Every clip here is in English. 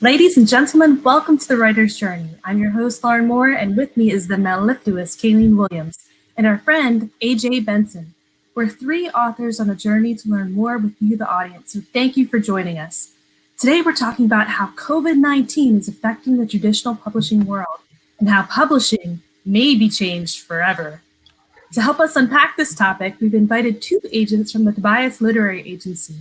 Ladies and gentlemen, welcome to The Writer's Journey. I'm your host, Lauren Moore, and with me is the mellifluous Kayleen Williams and our friend, AJ Benson. We're three authors on a journey to learn more with you, the audience, so thank you for joining us. Today, we're talking about how COVID-19 is affecting the traditional publishing world and how publishing may be changed forever. To help us unpack this topic, we've invited two agents from the Tobias Literary Agency.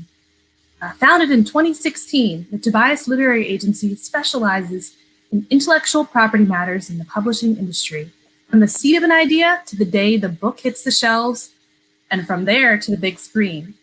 Founded in 2016, the Tobias Literary Agency specializes in intellectual property matters in the publishing industry, from the seed of an idea to the day the book hits the shelves, and from there to the big screen.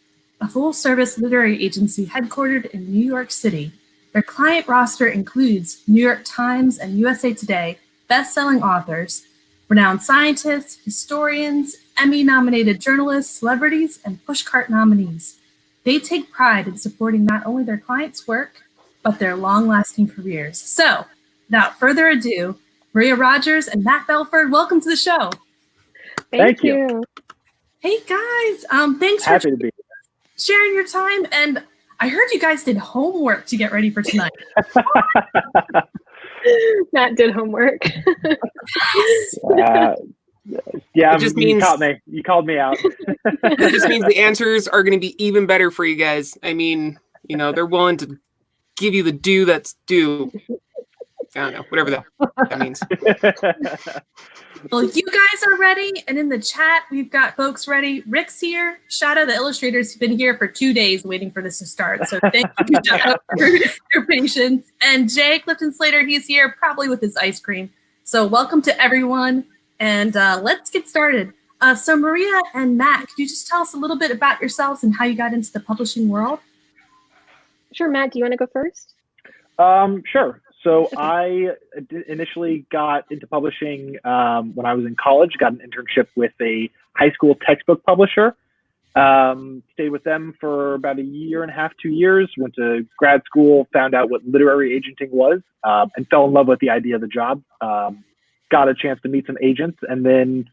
A full-service literary agency headquartered in New York City. Their client roster includes New York Times and USA Today best-selling authors, renowned scientists, historians, Emmy-nominated journalists, celebrities, and pushcart nominees. They take pride in supporting not only their clients' work, but their long-lasting careers. So, without further ado, Maria Rogers and Matt Belford, welcome to the show. Thank you. Hey guys, thanks Happy for to be sharing your time. And I heard you guys did homework to get ready for tonight. Matt did homework. Yeah, It just means you called me out. it just means the answers are going to be even better for you guys. I mean, they're willing to give you the due that's due. I don't know, whatever that means. Well, you guys are ready, and in the chat, we've got folks ready. Rick's here. Shadow, the illustrator's been here for 2 days waiting for this to start. So thank you, Shadow, for your patience. And Jay Clifton Slater, he's here, probably with his ice cream. So welcome to everyone, and let's get started. So Maria and Matt, could you just tell us a little bit about yourselves and how you got into the publishing world? Sure, Matt, do you want to go first? Sure. So I initially got into publishing when I was in college, got an internship with a high school textbook publisher, stayed with them for about a year and a half, 2 years, went to grad school, found out what literary agenting was, and fell in love with the idea of the job. Got a chance to meet some agents, and then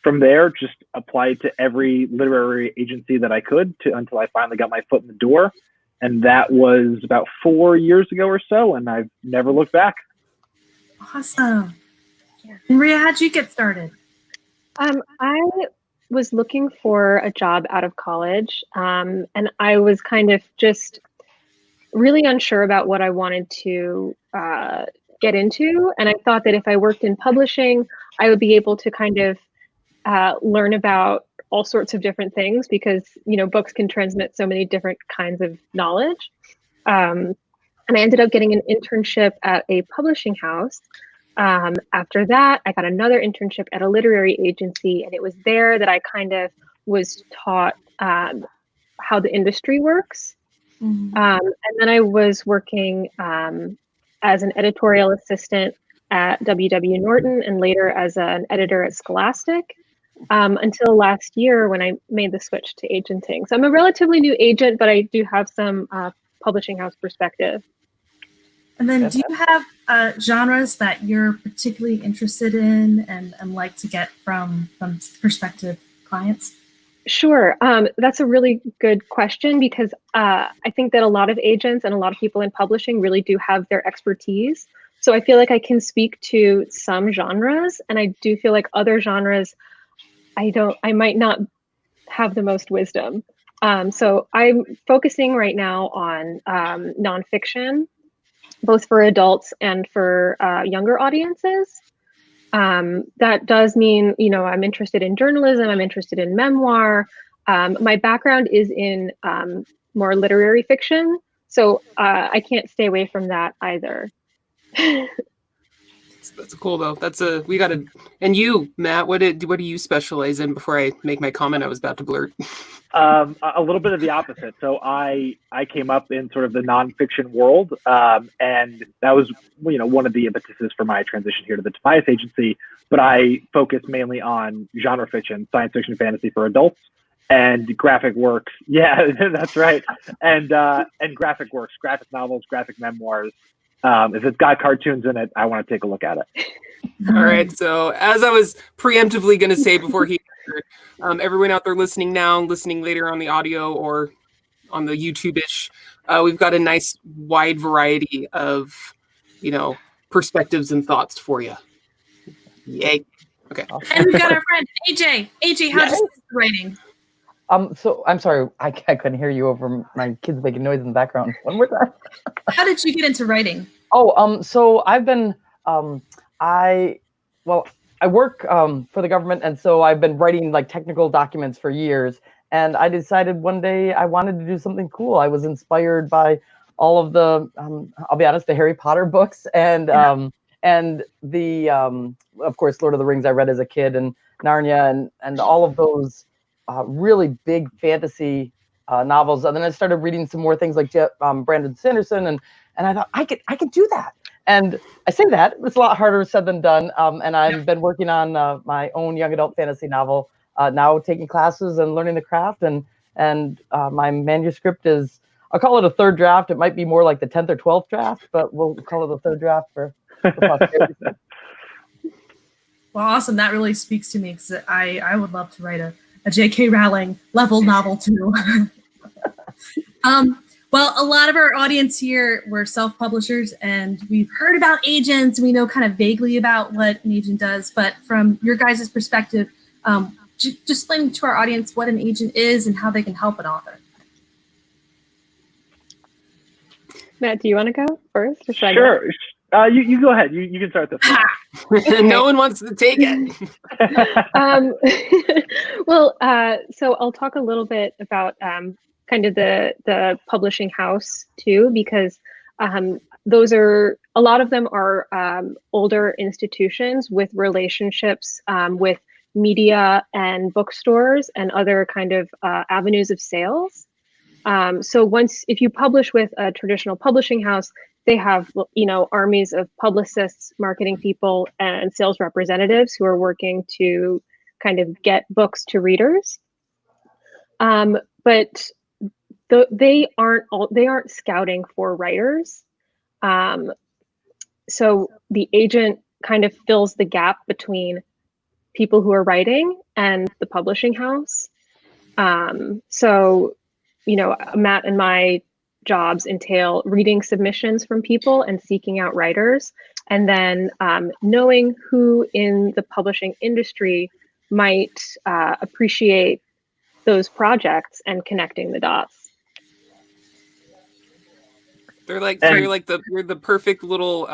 from there, just applied to every literary agency that I could until I finally got my foot in the door. And that was about 4 years ago or so, and I've never looked back. Awesome. Maria, how'd you get started? I was looking for a job out of college, and I was kind of just really unsure about what I wanted to get into. And I thought that if I worked in publishing, I would be able to kind of learn about all sorts of different things because, books can transmit so many different kinds of knowledge. And I ended up getting an internship at a publishing house. After that, I got another internship at a literary agency, and it was there that I kind of was taught how the industry works. Mm-hmm. And then I was working as an editorial assistant at W.W. Norton and later as an editor at Scholastic. Until last year when I made the switch to agenting. So I'm a relatively new agent, but I do have some publishing house perspective. And then do you have genres that you're particularly interested in and like to get from prospective clients? Sure. That's a really good question because I think that a lot of agents and a lot of people in publishing really do have their expertise. So I feel like I can speak to some genres, and I do feel like other genres I might not have the most wisdom. So I'm focusing right now on nonfiction, both for adults and for younger audiences. That does mean, I'm interested in journalism, I'm interested in memoir. My background is in more literary fiction, so I can't stay away from that either. That's cool though. And you, Matt, what do you specialize in before I make my comment I was about to blurt? A little bit of the opposite. So I came up in sort of the nonfiction world, and that was one of the impetuses for my transition here to the Tobias Agency. But I focus mainly on genre fiction, science fiction, fantasy for adults, and graphic works. Yeah, that's right. And graphic works, graphic novels, graphic memoirs. If it's got cartoons in it, I want to take a look at it. All right. So as I was preemptively going to say before everyone out there listening now, listening later on the audio or on the YouTube-ish, we've got a nice wide variety of, perspectives and thoughts for you. Yay. Okay. And we've got our friend AJ. AJ, how'd you start writing? So I'm sorry, I couldn't hear you over my kids making noise in the background. One more time. How did you get into writing? So I've been, I work for the government, and so I've been writing like technical documents for years. And I decided one day I wanted to do something cool. I was inspired by all of the, I'll be honest, the Harry Potter books and the, of course, Lord of the Rings I read as a kid, and Narnia, and all of those really big fantasy novels. And then I started reading some more things like Brandon Sanderson, and I thought I could do that. And I say that it's a lot harder said than done. And I've been working on my own young adult fantasy novel, now taking classes and learning the craft. And my manuscript is, I'll call it a third draft. It might be more like the 10th or 12th draft, but we'll call it a third draft for posterity. Well, awesome. That really speaks to me, because I would love to write a J.K. Rowling level novel too. Well, a lot of our audience here were self-publishers, and we've heard about agents. We know kind of vaguely about what an agent does, but from your guys' perspective, just explain to our audience what an agent is and how they can help an author. Matt, do you want to go first? Or should Sure. You go ahead. You can start this one. No one wants to take it. Well, so I'll talk a little bit about kind of the publishing house too, because those are, a lot of them are older institutions with relationships with media and bookstores and other kind of avenues of sales. So if you publish with a traditional publishing house, they have, armies of publicists, marketing people, and sales representatives who are working to kind of get books to readers. But they aren't scouting for writers. So the agent kind of fills the gap between people who are writing and the publishing house. So, Matt and my jobs entail reading submissions from people and seeking out writers, and then knowing who in the publishing industry might appreciate those projects and connecting the dots. They're like, so you're the perfect little,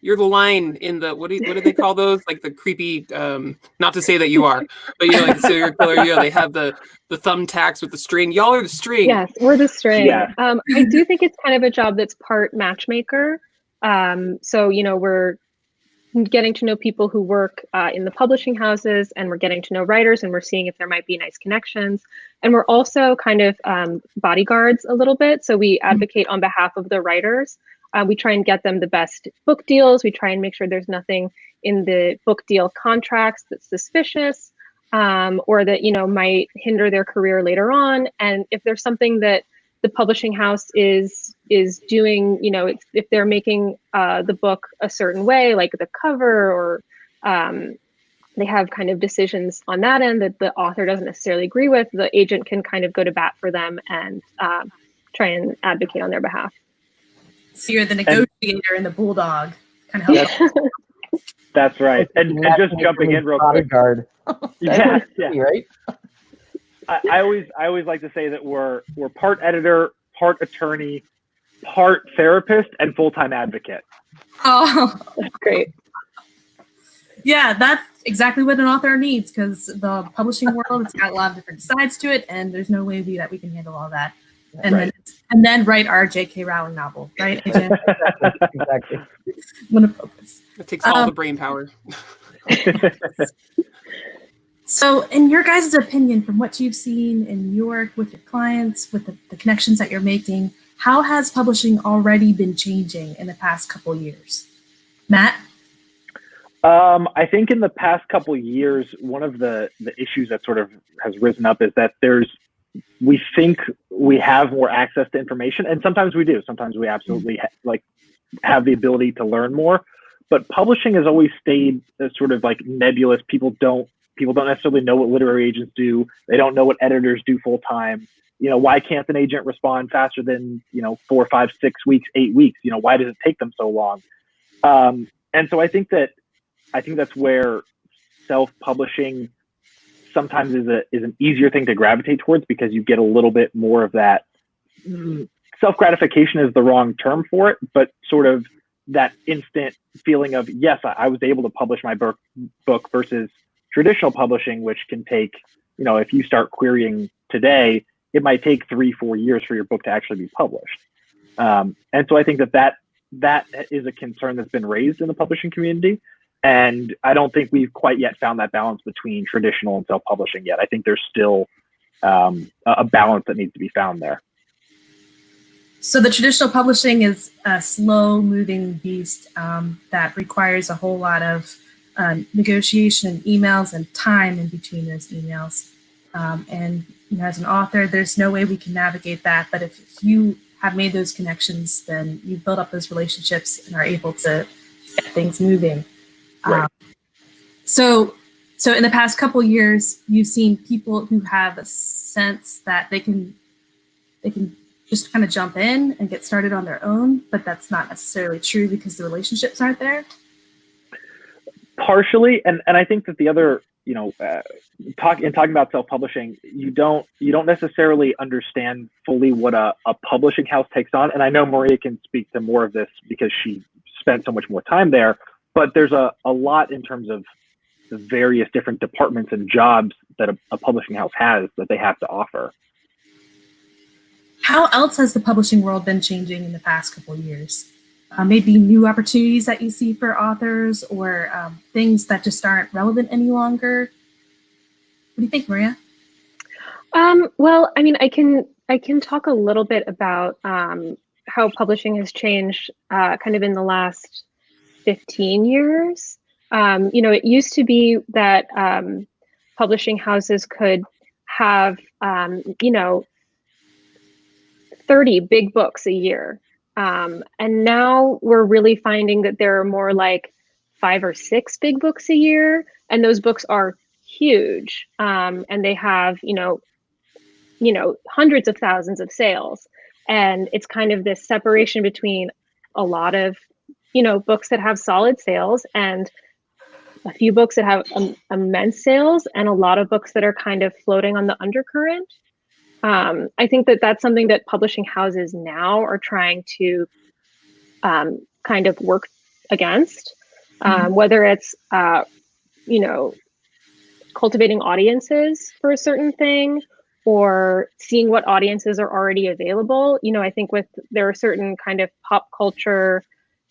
you're the line in the, what do they call those? Like the creepy, not to say that you are, but like the serial killer, they have the thumbtacks with the string. Y'all are the string. Yes, we're the string. Yeah. I do think it's kind of a job that's part matchmaker. So, we're getting to know people who work in the publishing houses, and we're getting to know writers, and we're seeing if there might be nice connections. And we're also kind of bodyguards a little bit. So we advocate on behalf of the writers. We try and get them the best book deals. We try and make sure there's nothing in the book deal contracts that's suspicious, or that, might hinder their career later on. And if there's something that the publishing house is doing, if they're making the book a certain way, like the cover, or they have kind of decisions on that end that the author doesn't necessarily agree with, the agent can kind of go to bat for them and try and advocate on their behalf. So you're the negotiator and the bulldog. Kind of help. That's right. And just jumping in real quick. Yeah, right? I always like to say that we're part editor, part attorney, part therapist, and full-time advocate. Oh, that's great. Yeah, that's exactly what an author needs, because the publishing world, it's got a lot of different sides to it, and there's no way that we can handle all that. And then write our J.K. Rowling novel, right? Exactly. I'm gonna focus. It takes all the brain power. So, in your guys' opinion, from what you've seen in New York with your clients, with the connections that you're making, how has publishing already been changing in the past couple years? Matt? I think in the past couple of years, one of the issues that sort of has risen up is that we think we have more access to information, and sometimes we do. Sometimes we absolutely have the ability to learn more, but publishing has always stayed sort of like nebulous. People don't people don't necessarily know what literary agents do. They don't know what editors do full time. Why can't an agent respond faster than 4, 5, 6 weeks, 8 weeks? Why does it take them so long? And so I think that's where self-publishing sometimes is an easier thing to gravitate towards, because you get a little bit more of that. Self-gratification is the wrong term for it, but sort of that instant feeling of, yes, I was able to publish my book versus traditional publishing, which can take, if you start querying today, it might take 3-4 years for your book to actually be published. And so I think that is a concern that's been raised in the publishing community. And I don't think we've quite yet found that balance between traditional and self-publishing yet. I think there's still a balance that needs to be found there. So the traditional publishing is a slow-moving beast that requires a whole lot of negotiation, emails, and time in between those emails. And as an author, there's no way we can navigate that. But if you have made those connections, then you build up those relationships and are able to get things moving. Right. So in the past couple years, you've seen people who have a sense that they can just kind of jump in and get started on their own, but that's not necessarily true because the relationships aren't there. Partially, and I think that the other, talking about self-publishing, you don't necessarily understand fully what a publishing house takes on. And I know Maria can speak to more of this because she spent so much more time there. But there's a lot in terms of the various different departments and jobs that a publishing house has that they have to offer. How else has the publishing world been changing in the past couple of years? Maybe new opportunities that you see for authors, or things that just aren't relevant any longer? What do you think, Maria? Well, I mean, I can talk a little bit about how publishing has changed kind of in the last 15 years. It used to be that publishing houses could have 30 big books a year. And now we're really finding that there are more like 5 or 6 big books a year, and those books are huge. And they have, hundreds of thousands of sales. And it's kind of this separation between a lot of, books that have solid sales and a few books that have immense sales, and a lot of books that are kind of floating on the undercurrent. I think that that's something that publishing houses now are trying to kind of work against, whether it's, cultivating audiences for a certain thing, or seeing what audiences are already available. I think there are certain kind of pop culture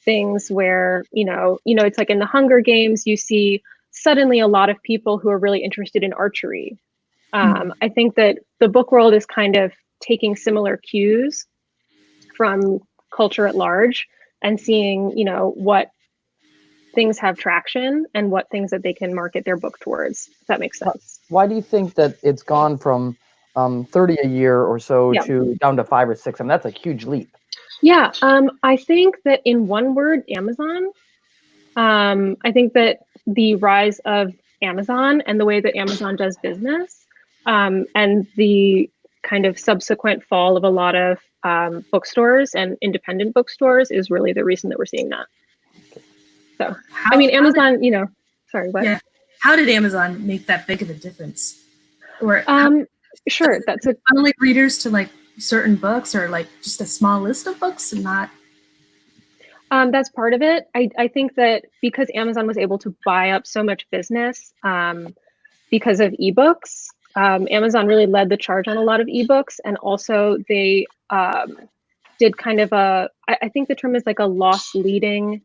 things where, it's like in the Hunger Games, you see suddenly a lot of people who are really interested in archery. I think that the book world is kind of taking similar cues from culture at large and seeing, what things have traction and what things that they can market their book towards, if that makes sense. Why do you think that it's gone from 30 a year or so to down to 5 or 6? I mean, that's a huge leap. Yeah, I think that in one word, Amazon. I think that the rise of Amazon and the way that Amazon does business, and the kind of subsequent fall of a lot of bookstores and independent bookstores is really the reason that we're seeing that. So, Amazon, sorry, what? Yeah. How did Amazon make that big of a difference? Or sure, that's a funnel readers to like certain books, or like just a small list of books and not. That's part of it. I think that because Amazon was able to buy up so much business because of ebooks, Amazon really led the charge on a lot of ebooks, and also they did kind of I think the term is like a loss leading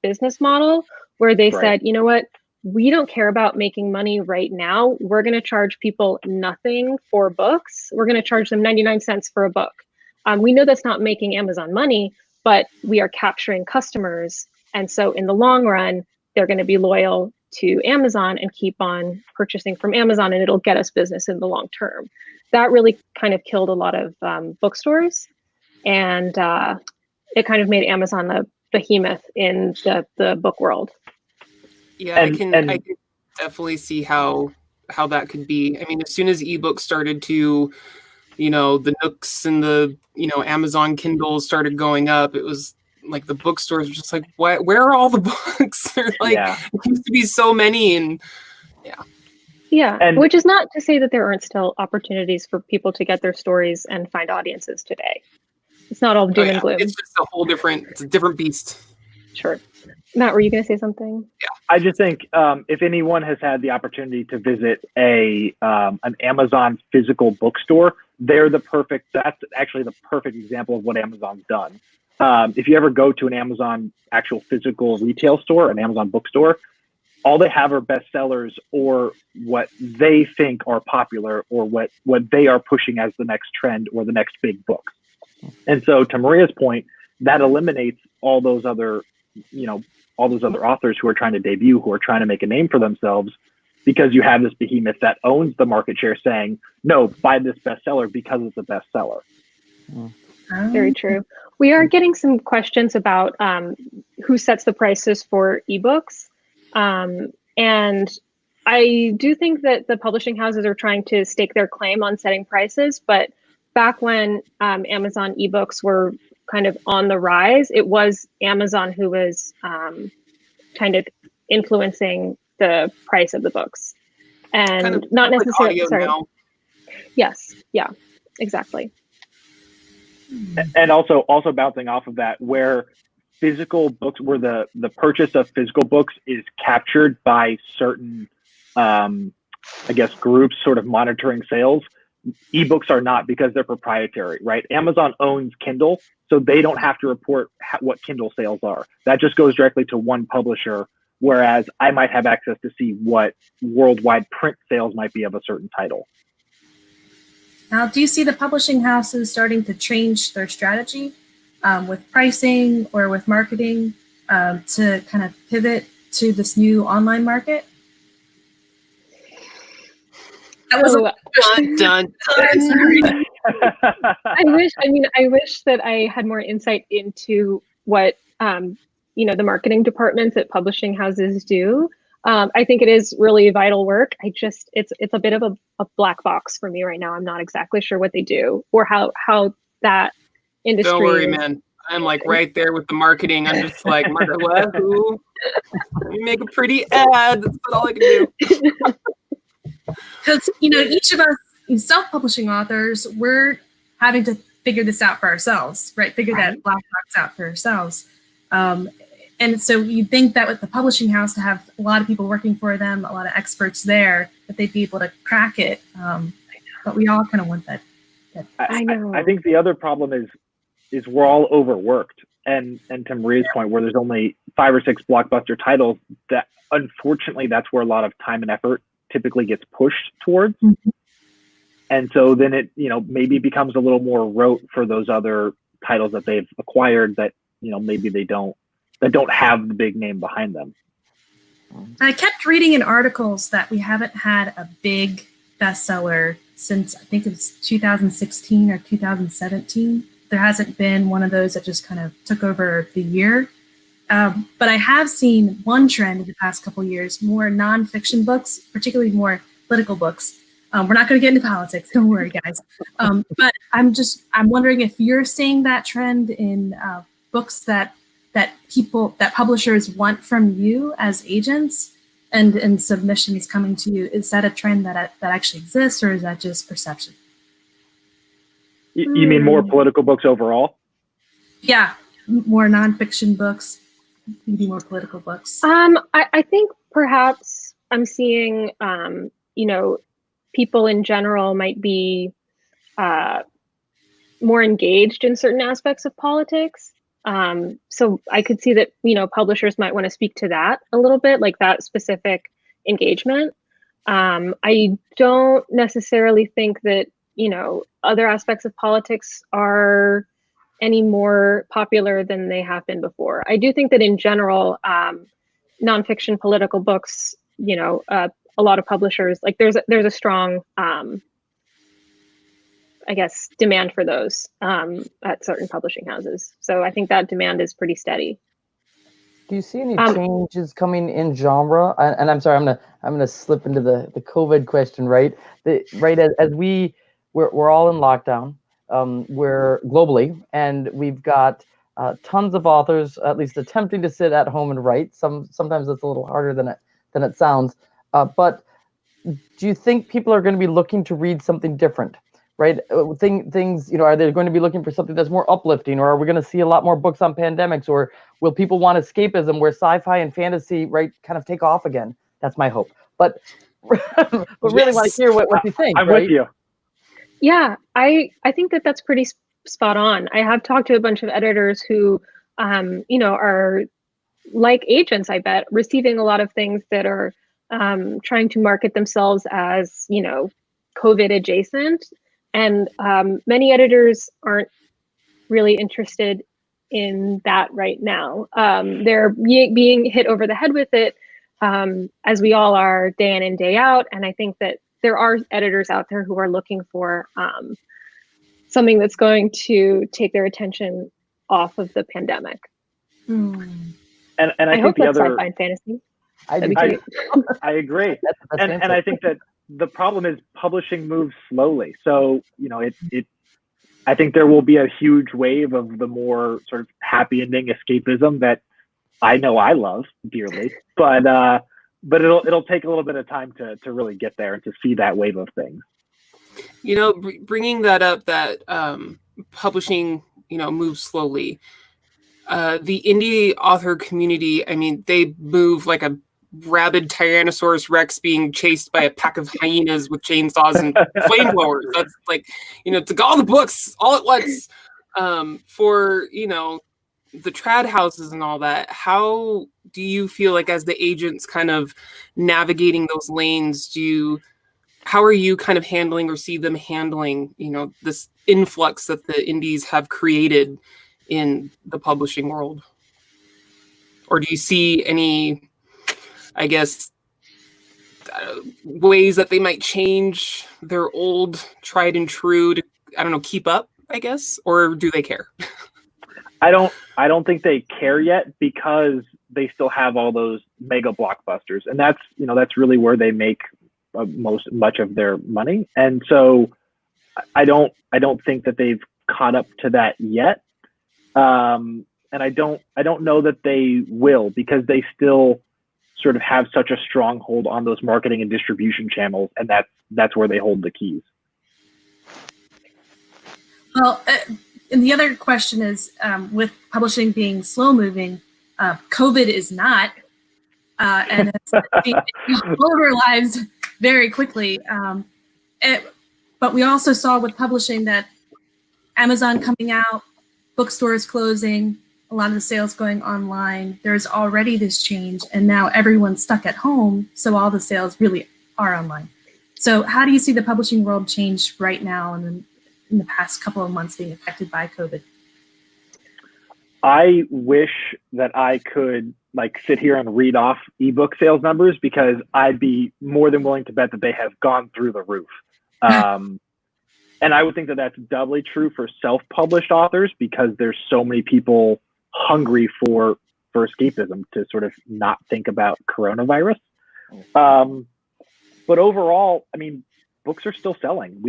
business model, where they said, you know what, we don't care about making money right now. We're going to charge people nothing for books. We're going to charge them 99 cents for a book. We know that's not making Amazon money, but we are capturing customers. And so in the long run, they're going to be loyal to Amazon and keep on purchasing from Amazon, and it'll get us business in the long term. That really kind of killed a lot of bookstores, and it kind of made Amazon the behemoth in the book world. Yeah, definitely see how that could be. I mean, as soon as ebooks started to, the Nooks and the, Amazon Kindles started going up, it was like the bookstores were just like, what? Where are all the books? Like, Yeah. There used to be so many, and yeah. And- Which is not to say that there aren't still opportunities for people to get their stories and find audiences today. It's not all doom and gloom. it's just it's a different beast. Sure. Matt, were you going to say something? I just think if anyone has had the opportunity to visit an Amazon physical bookstore, that's actually the perfect example of what Amazon's done. If you ever go to an Amazon actual physical retail store, an Amazon bookstore, all they have are bestsellers or what they think are popular or what they are pushing as the next trend or the next big book. And so to Maria's point, that eliminates all those other authors who are trying to debut, who are trying to make a name for themselves, because you have this behemoth that owns the market share saying, no, buy this bestseller because it's a bestseller. Very true. We are getting some questions about who sets the prices for ebooks. And I do think that the publishing houses are trying to stake their claim on setting prices, but back when Amazon ebooks were kind of on the rise, it was Amazon who was kind of influencing the price of the books, and kind of not like necessarily. audio Sorry. now. Yes. Yeah. Exactly. And also bouncing off of that, where physical books, where the purchase of physical books is captured by certain, groups sort of monitoring sales. Ebooks are not, because they're proprietary, right? Amazon owns Kindle, so they don't have to report what Kindle sales are. That just goes directly to one publisher, whereas I might have access to see what worldwide print sales might be of a certain title. Now, do you see the publishing houses starting to change their strategy with pricing or with marketing to kind of pivot to this new online market? That was dun. I wish that I had more insight into what the marketing departments at publishing houses do. I think it is really vital work. It's a bit of a black box for me right now. I'm not exactly sure what they do or how that industry. Don't worry, man. I'm like right there with the marketing. I'm just like, what? Who? Let me make a pretty ad. That's all I can do. Because each of us self-publishing authors, we're having to figure this out for ourselves, right? Figure that black box out for ourselves. And so you'd think that with the publishing house, to have a lot of people working for them, a lot of experts there, that they'd be able to crack it. But we all kind of want that. I know. I think the other problem is we're all overworked. And to Maria's point, where there's only 5 or 6 blockbuster titles, that unfortunately that's where a lot of time and effort typically gets pushed towards. Mm-hmm. And so then it, maybe becomes a little more rote for those other titles that they've acquired that, maybe that don't have the big name behind them. I kept reading in articles that we haven't had a big bestseller since, I think it's 2016 or 2017. There hasn't been one of those that just kind of took over the year. But I have seen one trend in the past couple of years, more nonfiction books, particularly more political books. We're not going to get into politics, don't worry, guys. But I'm wondering if you're seeing that trend in books that publishers want from you as agents, and submissions coming to you. Is that a trend that actually exists, or is that just perception? You mean more political books overall? Yeah, more nonfiction books, maybe more political books. I think perhaps I'm seeing, people in general might be more engaged in certain aspects of politics. So I could see that, publishers might want to speak to that a little bit, like that specific engagement. I don't necessarily think that, other aspects of politics are any more popular than they have been before. I do think that in general, nonfiction political books, a lot of publishers, like there's a strong, demand for those at certain publishing houses. So I think that demand is pretty steady. Do you see any changes coming in genre? And I'm sorry, I'm gonna slip into the COVID question, right? As we're all in lockdown, we're globally, and we've got tons of authors at least attempting to sit at home and write. Sometimes it's a little harder than it sounds. But do you think people are going to be looking to read something different? Right, things, are they going to be looking for something that's more uplifting, or are we going to see a lot more books on pandemics, or will people want escapism where sci-fi and fantasy, right, kind of take off again? That's my hope. But really want to hear what you think. I'm right? with you. Yeah, I think that's pretty spot on. I have talked to a bunch of editors who, are like agents, I bet, receiving a lot of things that are trying to market themselves as, COVID adjacent. And many editors aren't really interested in that right now. They're being hit over the head with it, as we all are day in and day out. And I think that there are editors out there who are looking for something that's going to take their attention off of the pandemic. And I hope think that's sci-fi and fantasy. I agree. And I think that the problem is publishing moves slowly. So, I think there will be a huge wave of the more sort of happy ending escapism that I know I love dearly, but it'll take a little bit of time to really get there and to see that wave of things. Bringing that up, that publishing, moves slowly. The indie author community, I mean, they move like a rabid Tyrannosaurus Rex being chased by a pack of hyenas with chainsaws and flamethrowers. That's like, to go all the books all at once. For, the trad houses and all that, how do you feel like as the agents kind of navigating those lanes, how are you kind of handling or see them handling, this influx that the indies have created in the publishing world? Or do you see any, I guess, ways that they might change their old tried and true to, keep up, I guess? Or do they care? I don't think they care yet because they still have all those mega blockbusters. And that's really where they make much of their money. And so I don't think that they've caught up to that yet. And I don't know that they will, because they still sort of have such a stronghold on those marketing and distribution channels, and that's where they hold the keys. Well, and the other question is, with publishing being slow moving, COVID is not, and it's all of our lives very quickly. But we also saw with publishing that Amazon coming out, bookstores closing, a lot of the sales going online. There's already this change, and now everyone's stuck at home, so all the sales really are online. So how do you see the publishing world change right now and in the past couple of months being affected by COVID? I wish that I could sit here and read off ebook sales numbers, because I'd be more than willing to bet that they have gone through the roof. And I would think that that's doubly true for self-published authors, because there's so many people hungry for escapism to sort of not think about coronavirus. But overall, I mean, books are still selling.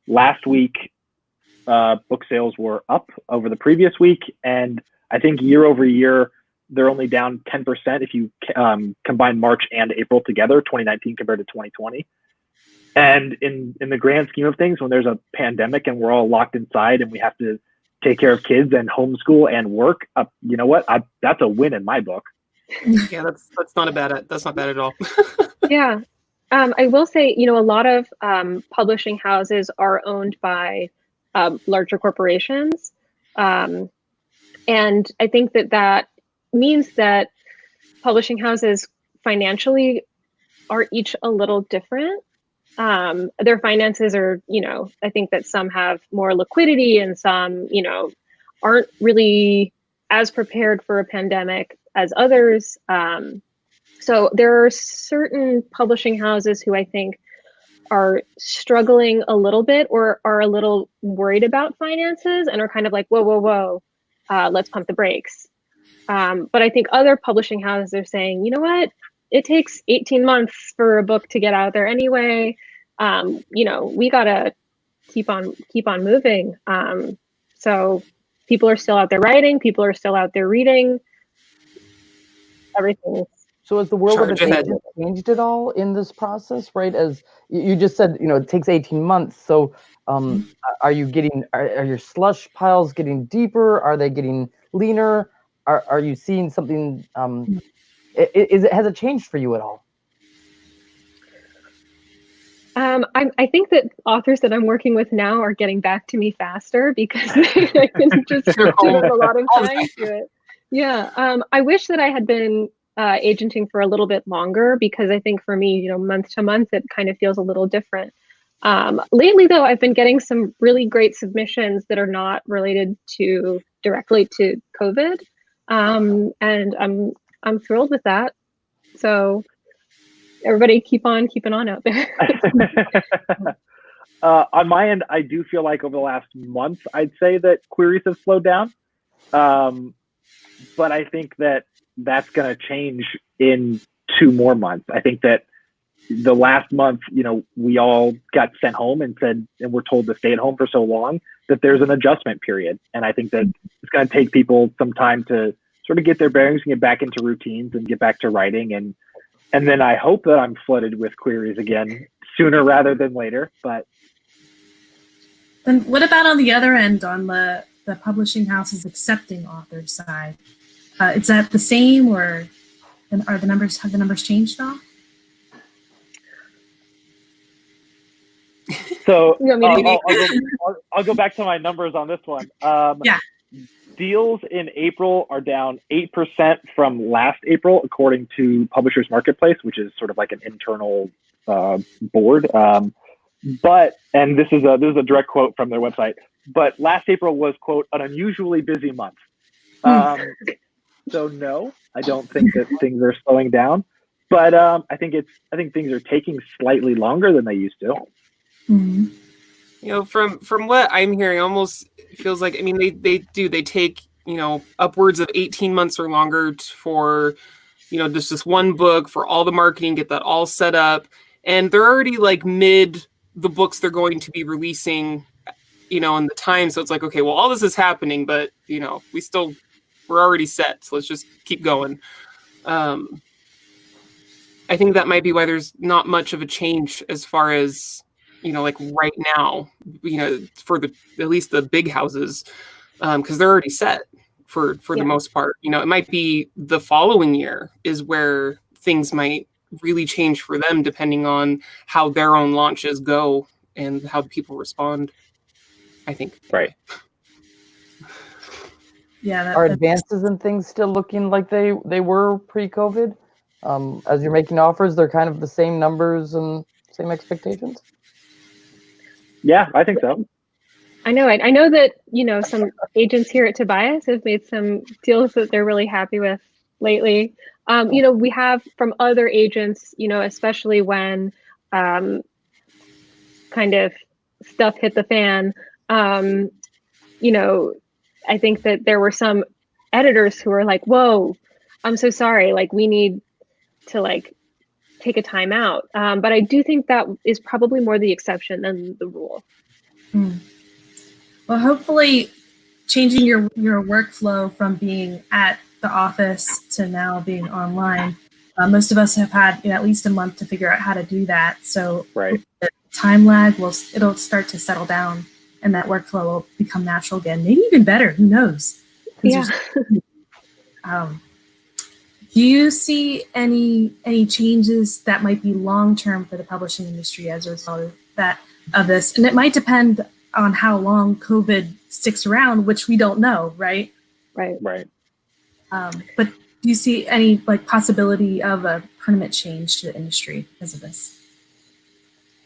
Last week, book sales were up over the previous week, and I think year over year, they're only down 10% if you combine March and April together, 2019 compared to 2020. And in the grand scheme of things, when there's a pandemic and we're all locked inside and we have to take care of kids and homeschool and work, you know what? That's a win in my book. Yeah, that's not bad at all. Yeah. I will say, a lot of publishing houses are owned by larger corporations. And I think that means that publishing houses financially are each a little different. Their finances are, I think that some have more liquidity and some, aren't really as prepared for a pandemic as others. So there are certain publishing houses who I think are struggling a little bit or are a little worried about finances and are kind of like, whoa, let's pump the brakes. But I think other publishing houses are saying, you know what, it takes 18 months for a book to get out there anyway. We gotta keep on moving. So people are still out there writing, people are still out there reading. Everything. So has the world of agents changed at all in this process, right? As you just said, it takes 18 months. So are your slush piles getting deeper? Are they getting leaner? Are you seeing something? Has it changed for you at all? I think that authors that I'm working with now are getting back to me faster because they can just give them a lot of time to it. Yeah. I wish that I had been agenting for a little bit longer, because I think for me, month to month, it kind of feels a little different. Lately, though, I've been getting some really great submissions that are not related directly to COVID, and I'm thrilled with that. So everybody keep on keeping on out there. On my end, I do feel like over the last month, I'd say that queries have slowed down. But I think that that's going to change in 2 more months. I think that the last month, we all got sent home and we're told to stay at home for so long that there's an adjustment period. And I think that it's going to take people some time to sort of get their bearings and get back into routines and get back to writing. And then I hope that I'm flooded with queries again sooner rather than later. But then what about on the other end, on the publishing houses accepting authors side? Is that the same, or have the numbers changed at all? So I'll go back to my numbers on this one. Yeah. Deals in April are down 8% from last April, according to Publishers Marketplace, which is sort of like an internal board. And this is a direct quote from their website. But last April was, quote, an unusually busy month. So no, I don't think that things are slowing down. But I think things are taking slightly longer than they used to. Mm-hmm. From what I'm hearing, almost feels like, they take, upwards of 18 months or longer for, just this one book, for all the marketing, get that all set up. And they're already like mid the books they're going to be releasing, in the time. So it's like, okay, well, all this is happening, but, we're already set. So let's just keep going. I think that might be why there's not much of a change as far as, like right now, for at least the big houses, because they're already set for the most part. It might be the following year is where things might really change for them, depending on how their own launches go and how people respond, I think. Right. Yeah. Are advances and things still looking like they were pre-COVID? As you're making offers, they're kind of the same numbers and same expectations? Yeah, I think so. I know that, some agents here at Tobias have made some deals that they're really happy with lately. We have from other agents, especially when kind of stuff hit the fan, I think that there were some editors who were like, whoa, I'm so sorry. Like, we need to take a time out. But I do think that is probably more the exception than the rule. Well, hopefully changing your workflow from being at the office to now being online. Most of us have had at least a month to figure out how to do that. So right. The time lag it'll start to settle down, and that workflow will become natural again. Maybe even better. Who knows? Yeah. Do you see any changes that might be long term for the publishing industry as a result of this? And it might depend on how long COVID sticks around, which we don't know, right? Right. But do you see any possibility of a permanent change to the industry because of this?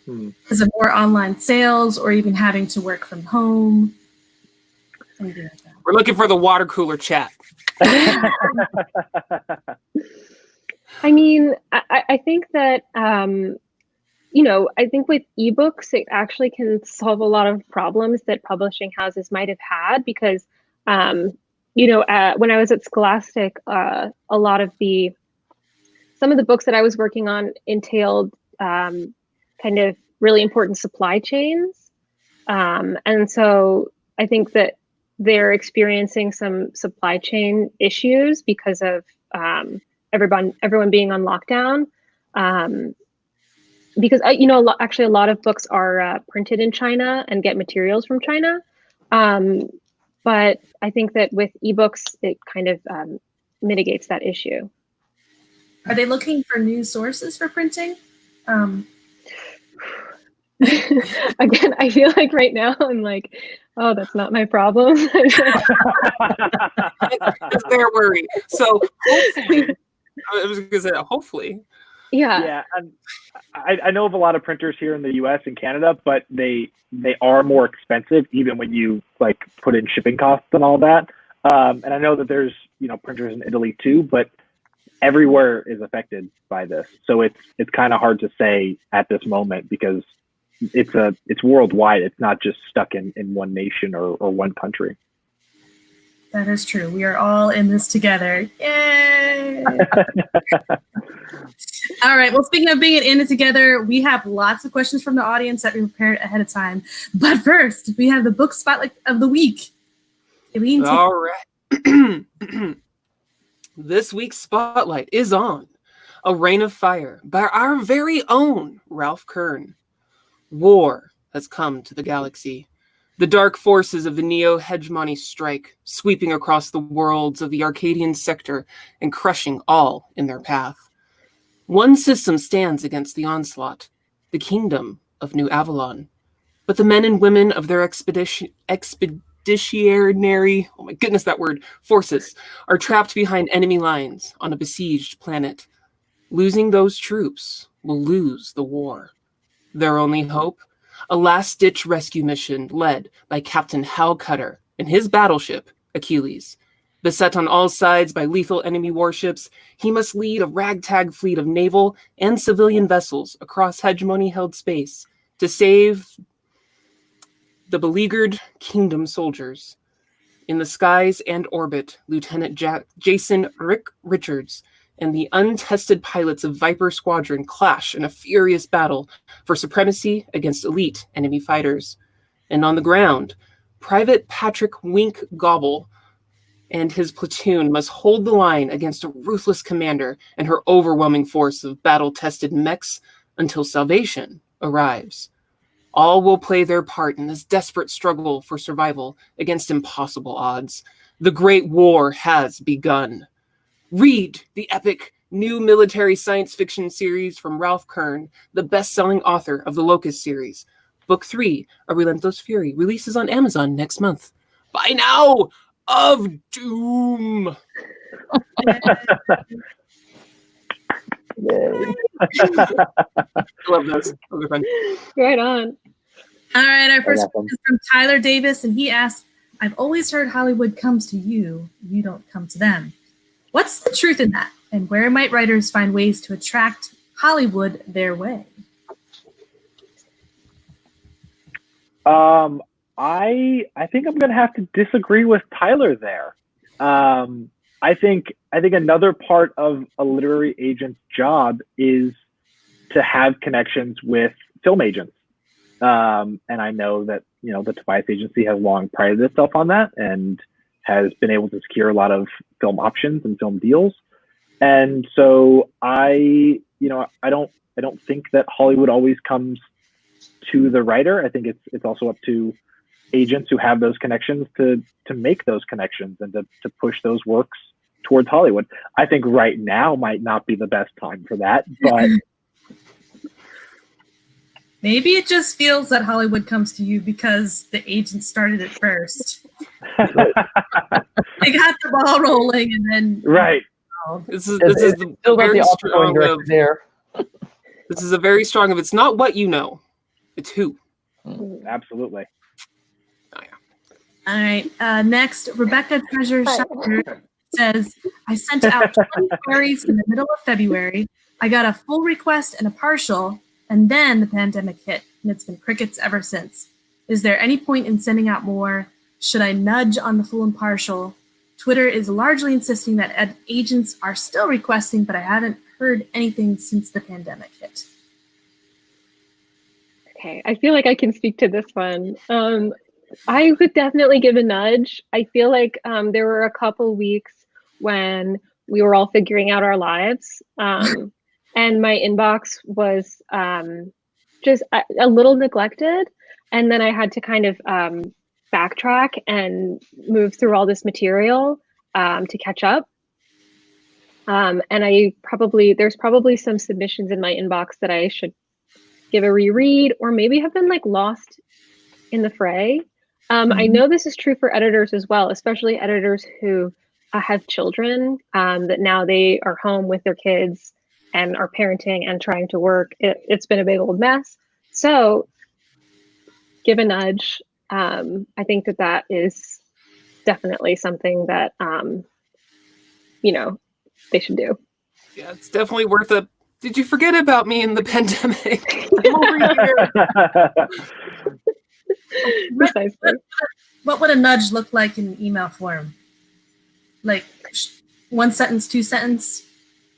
Because of more online sales, or even having to work from home? Anything like that. We're looking for the water cooler chat. I think that, I think with ebooks, it actually can solve a lot of problems that publishing houses might have had, because, when I was at Scholastic, a lot of some of the books that I was working on entailed kind of really important supply chains. And so I think that they're experiencing some supply chain issues because of everyone being on lockdown. Because actually a lot of books are printed in China and get materials from China. But I think that with ebooks, it kind of mitigates that issue. Are they looking for new sources for printing? Again, I feel like right now I'm like, oh, that's not my problem. That's their worry. So hopefully, I was going to say that, hopefully. Yeah. And I know of a lot of printers here in the U.S. and Canada, but they are more expensive even when you like put in shipping costs and all that. And I know that there's printers in Italy too, but everywhere is affected by this. So it's kind of hard to say at this moment because it's worldwide. It's not just stuck in one nation or one country. That is true. We are all in this together. Yay! All right. Well, speaking of being in it together, we have lots of questions from the audience that we prepared ahead of time. But first, we have the book spotlight of the week. Eileen, all right. This week's spotlight is on A Reign of Fire by our very own Ralph Kern. War has come to the galaxy. The dark forces of the Neo-Hegemony strike, sweeping across the worlds of the Arcadian sector and crushing all in their path. One system stands against the onslaught, the kingdom of New Avalon. But the men and women of their expeditionary, oh my goodness, that word, forces, are trapped behind enemy lines on a besieged planet. Losing those troops will lose the war. Their only hope? A last-ditch rescue mission led by Captain Hal Cutter and his battleship, Achilles. Beset on all sides by lethal enemy warships, he must lead a ragtag fleet of naval and civilian vessels across hegemony-held space to save the beleaguered kingdom soldiers. In the skies and orbit, Lieutenant Jason Rick Richards and the untested pilots of Viper Squadron clash in a furious battle for supremacy against elite enemy fighters. And on the ground, Private Patrick Wink Gobble and his platoon must hold the line against a ruthless commander and her overwhelming force of battle-tested mechs until salvation arrives. All will play their part in this desperate struggle for survival against impossible odds. The Great War has begun. Read the epic new military science fiction series from Ralph Kern, the best-selling author of the Locust series. Book 3, A Relentless Fury, releases on Amazon next month. Buy now! Of Doom! Yay. I love those. Those are fun. Right on. All right, our first question is from Tyler Davis, and he asked, I've always heard Hollywood comes to you, you don't come to them. What's the truth in that? And where might writers find ways to attract Hollywood their way? I think I'm going to have to disagree with Tyler there. I think another part of a literary agent's job is to have connections with film agents. And I know that, the Tobias Agency has long prided itself on that and has been able to secure a lot of film options and film deals. And so I don't think that Hollywood always comes to the writer. I think it's also up to agents who have those connections to make those connections and to push those works towards Hollywood. I think right now might not be the best time for that, but maybe it just feels that Hollywood comes to you because the agent started it first. They got the ball rolling and then right. This is the very strong of there. This is a very strong of it's not what you know, it's who. Absolutely. Oh yeah. All right. Next, Rebecca Treasure Shiner says, I sent out 20 queries in the middle of February. I got a full request and a partial, and then the pandemic hit, and it's been crickets ever since. Is there any point in sending out more? Should I nudge on the full and partial? Twitter is largely insisting that agents are still requesting, but I haven't heard anything since the pandemic hit. Okay, I feel like I can speak to this one. I would definitely give a nudge. I feel like there were a couple weeks when we were all figuring out our lives, and my inbox was just a little neglected, and then I had to kind of backtrack and move through all this material to catch up. And there's probably some submissions in my inbox that I should give a reread, or maybe have been like lost in the fray. I know this is true for editors as well, especially editors who have children, that now they are home with their kids and are parenting and trying to work. It's been a big old mess. So give a nudge. I think that is definitely something that, they should do. Yeah, it's definitely worth it. Did you forget about me in the pandemic? I'm over here. Precisely. What would a nudge look like in email form? Like 1 sentence, 2 sentence,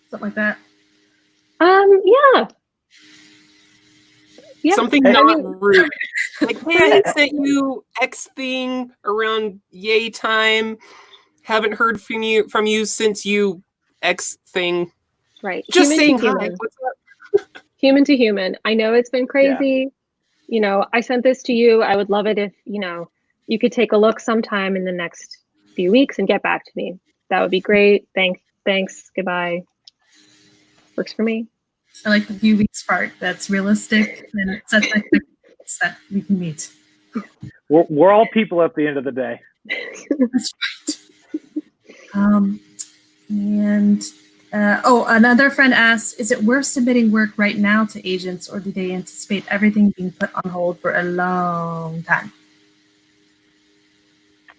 something like that? Yeah. Something not rude. Like, hey, I sent you X thing around yay time. Haven't heard from you since you X thing. Right. Just Human saying to hi. human. What's up? Human to human. I know it's been crazy. Yeah. I sent this to you. I would love it if, you could take a look sometime in the next few weeks and get back to me. That would be great. Thanks. Goodbye. Works for me. I like the few weeks part. That's realistic, and it sets expectations that we can meet. We're all people at the end of the day. That's right. Another friend asks, is it worth submitting work right now to agents, or do they anticipate everything being put on hold for a long time?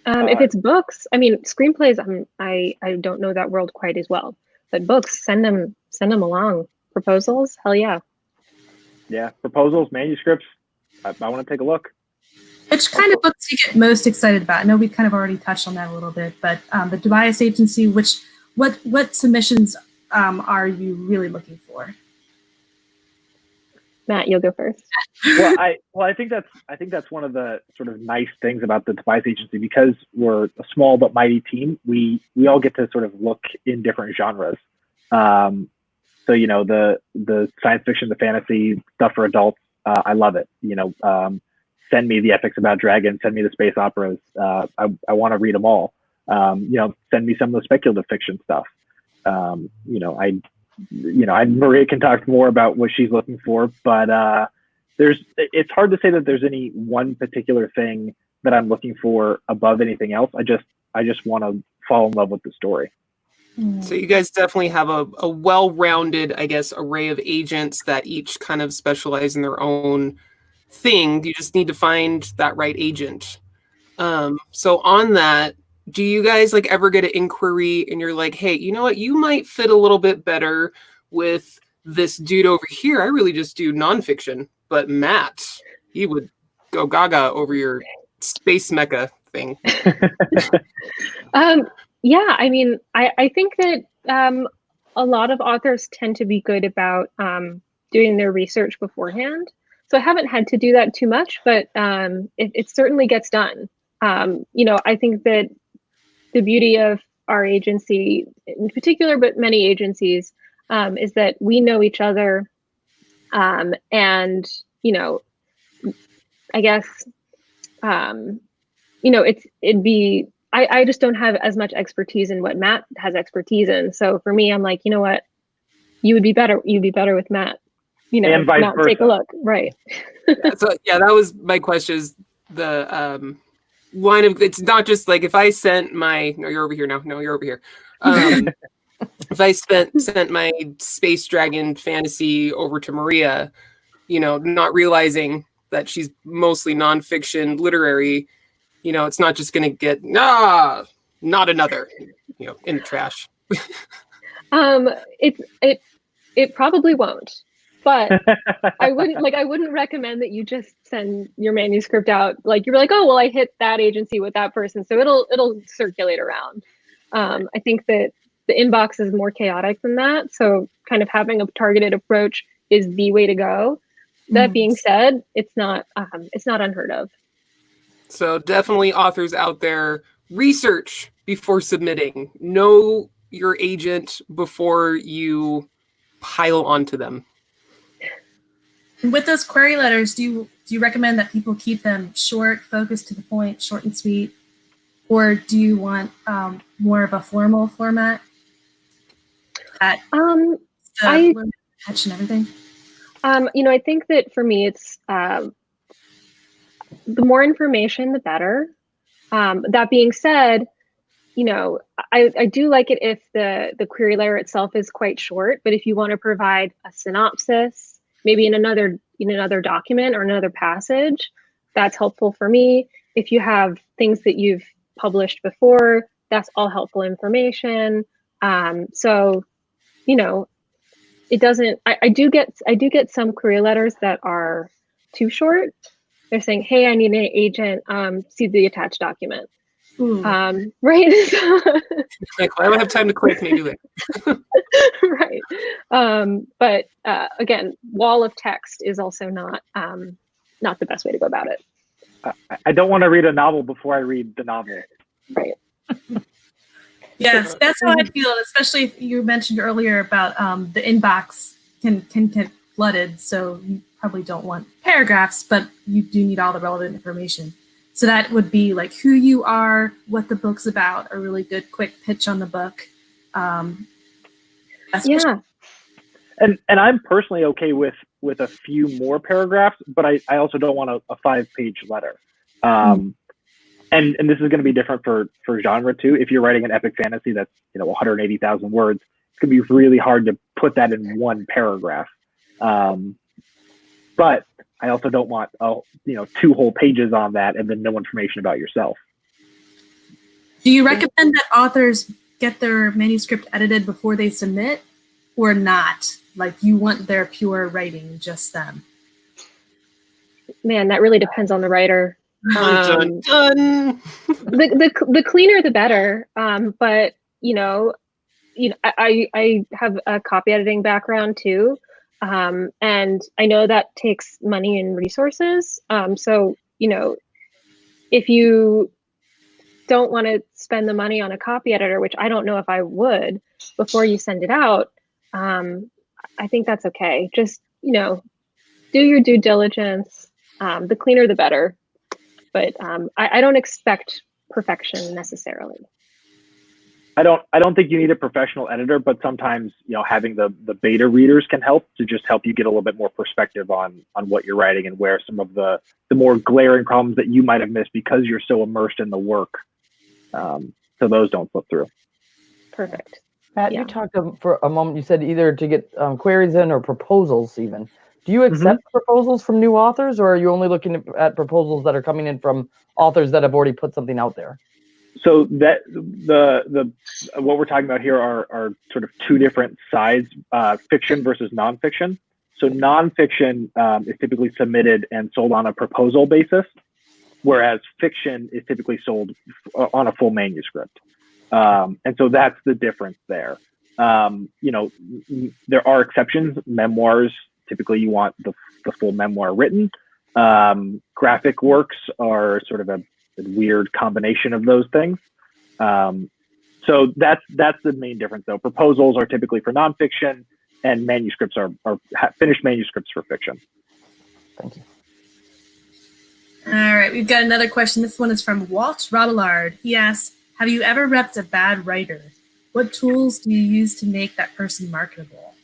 If it's books, screenplays, I don't know that world quite as well, but books, send them along. Proposals, hell yeah. Yeah, proposals, manuscripts. I want to take a look. Which kind of books do you get most excited about? I know we kind of already touched on that a little bit, but the Tobias Agency, what submissions are you really looking for? Matt, you'll go first. Well, I think that's one of the sort of nice things about the Tobias Agency, because we're a small but mighty team. We all get to sort of look in different genres. So the science fiction, the fantasy stuff for adults, I love it. Send me the epics about dragons, send me the space operas. I want to read them all. Send me some of the speculative fiction stuff. Maria can talk more about what she's looking for, but it's hard to say that there's any one particular thing that I'm looking for above anything else. I just want to fall in love with the story. So you guys definitely have a well-rounded, I guess, array of agents that each kind of specialize in their own thing. You just need to find that right agent. So on that, do you guys ever get an inquiry and you're like, hey, you know what? You might fit a little bit better with this dude over here. I really just do nonfiction, but Matt, he would go gaga over your space mecha thing. Yeah, I think that a lot of authors tend to be good about doing their research beforehand. So I haven't had to do that too much, but it certainly gets done. I think that the beauty of our agency in particular, but many agencies, is that we know each other. And, I guess, I just don't have as much expertise in what Matt has expertise in. So for me, I'm like, you know what, you'd be better with Matt, and vice Matt, versa. take a look. Right. That was my question, is the line of, it's not just if I sent my, no, you're over here now. No, you're over here. If I sent my space dragon fantasy over to Maria, not realizing that she's mostly nonfiction literary, it's not just going to get, not another, in the trash. It probably won't, but I wouldn't recommend that you just send your manuscript out. You're like, oh, well, I hit that agency with that person, so it'll circulate around. I think that the inbox is more chaotic than that. So kind of having a targeted approach is the way to go. That being said, it's not unheard of. So definitely authors out there, research before submitting. Know your agent before you pile onto them. With those query letters, do you recommend that people keep them short, focused to the point, short and sweet? Or do you want more of a formal format? I catch and everything. I think that for me, it's the more information, the better. That being said, I do like it if the query letter itself is quite short, but if you want to provide a synopsis, maybe in another document or another passage, that's helpful for me. If you have things that you've published before, that's all helpful information. So, it doesn't. I do get some query letters that are too short. They're saying, "Hey, I need an agent. See the attached document." Right. Like, well, I don't have time to click. Maybe later. Right. But again, wall of text is also not the best way to go about it. I don't want to read a novel before I read the novel. Right. Yes, that's how I feel, especially if you mentioned earlier about the inbox can get flooded, so you probably don't want paragraphs, but you do need all the relevant information. So that would be like who you are, what the book's about, a really good quick pitch on the book. Yeah. And I'm personally okay with a few more paragraphs, but I also don't want a 5-page letter. And this is going to be different for genre too. If you're writing an epic fantasy that's 180,000 words, it's going to be really hard to put that in one paragraph. But I also don't want 2 whole pages on that and then no information about yourself. Do you recommend that authors get their manuscript edited before they submit, or not? Like you want their pure writing, just them? Man, that really depends on the writer. Dun, dun. The cleaner the better. But I have a copy editing background too, and I know that takes money and resources. So if you don't want to spend the money on a copy editor, which I don't know if I would, before you send it out, I think that's okay. Just do your due diligence. The cleaner the better. But I don't expect perfection necessarily. I don't think you need a professional editor, but sometimes having the beta readers can help to just help you get a little bit more perspective on what you're writing and where some of the more glaring problems that you might have missed because you're so immersed in the work. So those don't slip through. Perfect. Matt, you talked for a moment. You said either to get queries in or proposals even. Do you accept proposals from new authors, or are you only looking at proposals that are coming in from authors that have already put something out there? So that the what we're talking about here are sort of 2 different sides: fiction versus nonfiction. So nonfiction is typically submitted and sold on a proposal basis, whereas fiction is typically sold on a full manuscript. And so that's the difference there. There are exceptions. Memoirs, typically you want the full memoir written. Graphic works are sort of a weird combination of those things. So that's the main difference though. Proposals are typically for nonfiction and manuscripts are finished manuscripts for fiction. Thank you. All right, we've got another question. This one is from Walt Robillard. He asks, have you ever repped a bad writer? What tools do you use to make that person marketable?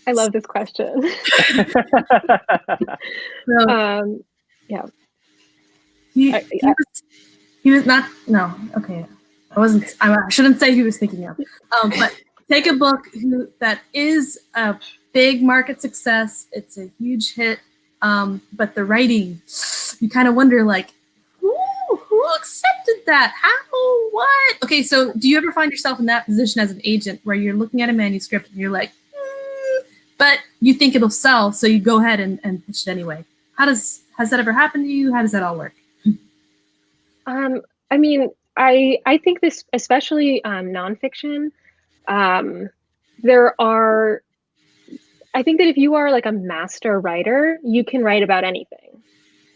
I love this question. Yeah. He was not, no, okay. I shouldn't say he was thinking of. But take a book that is a big market success. It's a huge hit. But the writing, you kind of wonder who accepted that? How? What? Okay, so do you ever find yourself in that position as an agent where you're looking at a manuscript and you're like, but you think it'll sell, so you go ahead and pitch it anyway? Has that ever happened to you? How does that all work? I mean, I think this, especially nonfiction, there are, I think that if you are like a master writer, you can write about anything.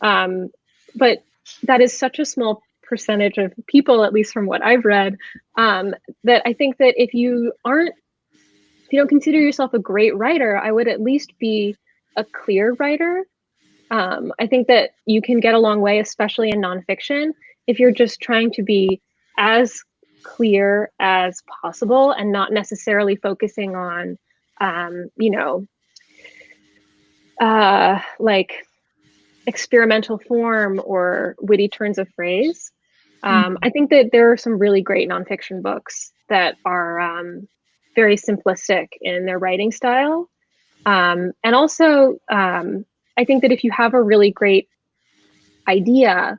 But that is such a small percentage of people, at least from what I've read, that I think that if you don't consider yourself a great writer, I would at least be a clear writer. I think that you can get a long way, especially in nonfiction, if you're just trying to be as clear as possible and not necessarily focusing on, like experimental form or witty turns of phrase. I think that there are some really great nonfiction books that are very simplistic in their writing style. And also, I think that if you have a really great idea,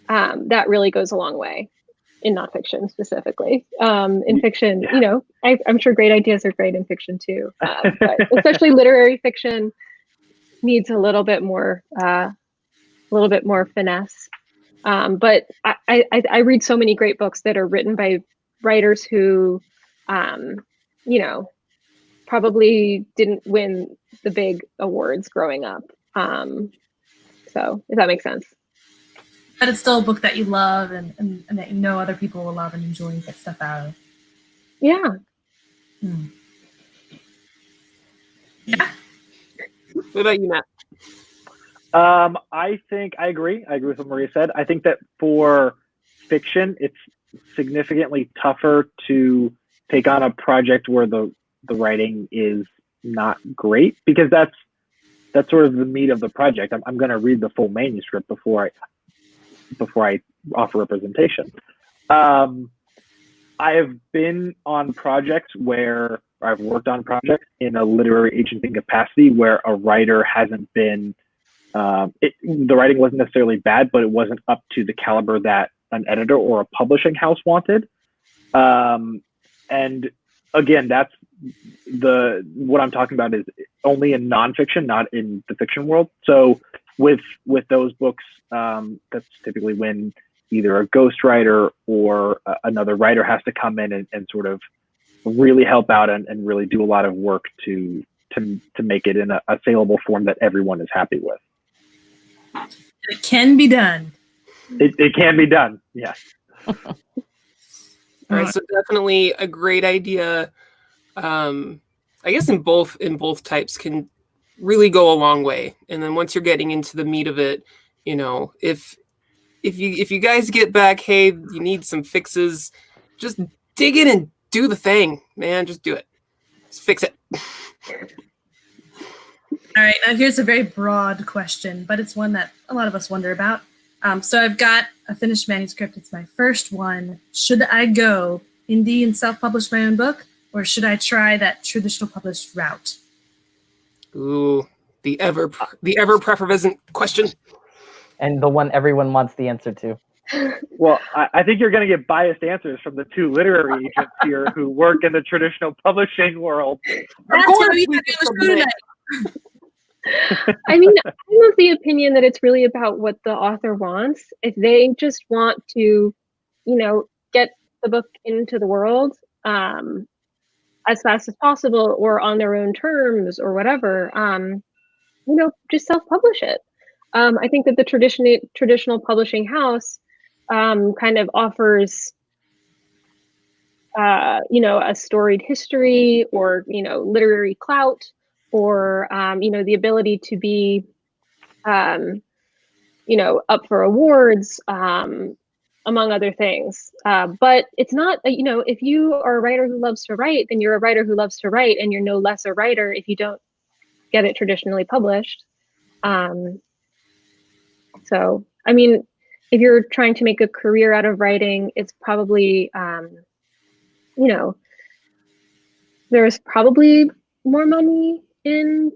that really goes a long way in nonfiction specifically. In fiction, I'm sure great ideas are great in fiction too, but especially literary fiction needs a little bit more finesse. But I read so many great books that are written by writers who, probably didn't win the big awards growing up. So if that makes sense. But it's still a book that you love and that you know other people will love and enjoy and get stuff out of. Yeah. Yeah. What about you, Matt? I think I agree. I agree with what Maria said. I think that for fiction, it's significantly tougher to take on a project where the writing is not great, because that's sort of the meat of the project. I'm going to read the full manuscript before I offer representation. I have been on projects where I've worked on projects in a literary agency capacity where a writer hasn't been, the writing wasn't necessarily bad, but it wasn't up to the caliber that an editor or a publishing house wanted. And again, that's what I'm talking about is only in nonfiction, not in the fiction world. So with those books, that's typically when either a ghostwriter or another writer has to come in and sort of really help out and really do a lot of work to make it in a saleable form that everyone is happy with. It can be done. It can be done. Yes. All right, so definitely a great idea. I guess in both types can really go a long way. And then once you're getting into the meat of it, if you guys get back, hey, you need some fixes, just dig in and do the thing, man. Just do it. Just fix it. All right, now here's a very broad question, but it's one that a lot of us wonder about. So I've got a finished manuscript. It's my first one. Should I go indie and self-publish my own book, or should I try that traditional published route? Ooh, the ever preferably question. And the one everyone wants the answer to. Well, I think you're going to get biased answers from the two literary agents here who work in the traditional publishing world. That's why we have you on the show tonight. I mean, I'm of the opinion that it's really about what the author wants. If they just want to, get the book into the world as fast as possible or on their own terms or whatever, just self-publish it. I think that the traditional publishing house kind of offers, a storied history or, literary clout, or, the ability to be, up for awards, among other things. But it's not, if you are a writer who loves to write, then you're a writer who loves to write, and you're no less a writer if you don't get it traditionally published. So, I mean, if you're trying to make a career out of writing, it's probably, there's probably more money in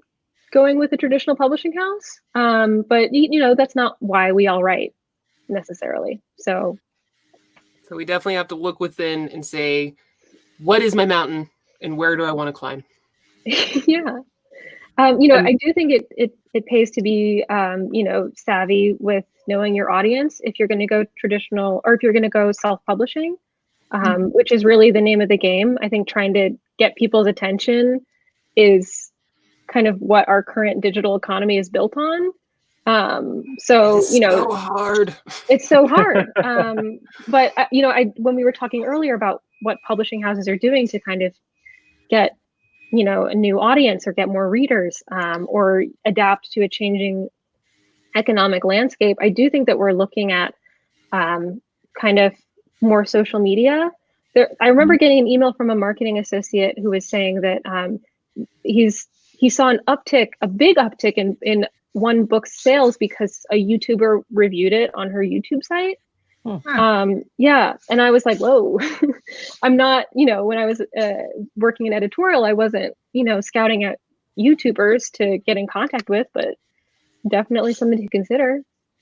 going with a traditional publishing house. But that's not why we all write necessarily. So we definitely have to look within and say, what is my mountain and where do I want to climb? Yeah. I do think it pays to be, savvy with knowing your audience if you're going to go traditional or if you're going to go self-publishing, which is really the name of the game. I think trying to get people's attention is kind of what our current digital economy is built on. So hard. It's so hard. But when we were talking earlier about what publishing houses are doing to kind of get a new audience or get more readers, or adapt to a changing economic landscape, I do think that we're looking at kind of more social media. I remember getting an email from a marketing associate who was saying that he saw a big uptick in one book's sales because a YouTuber reviewed it on her YouTube site. Yeah. And I was like, whoa, I'm not, when I was working in editorial, I wasn't, scouting out YouTubers to get in contact with, but definitely something to consider.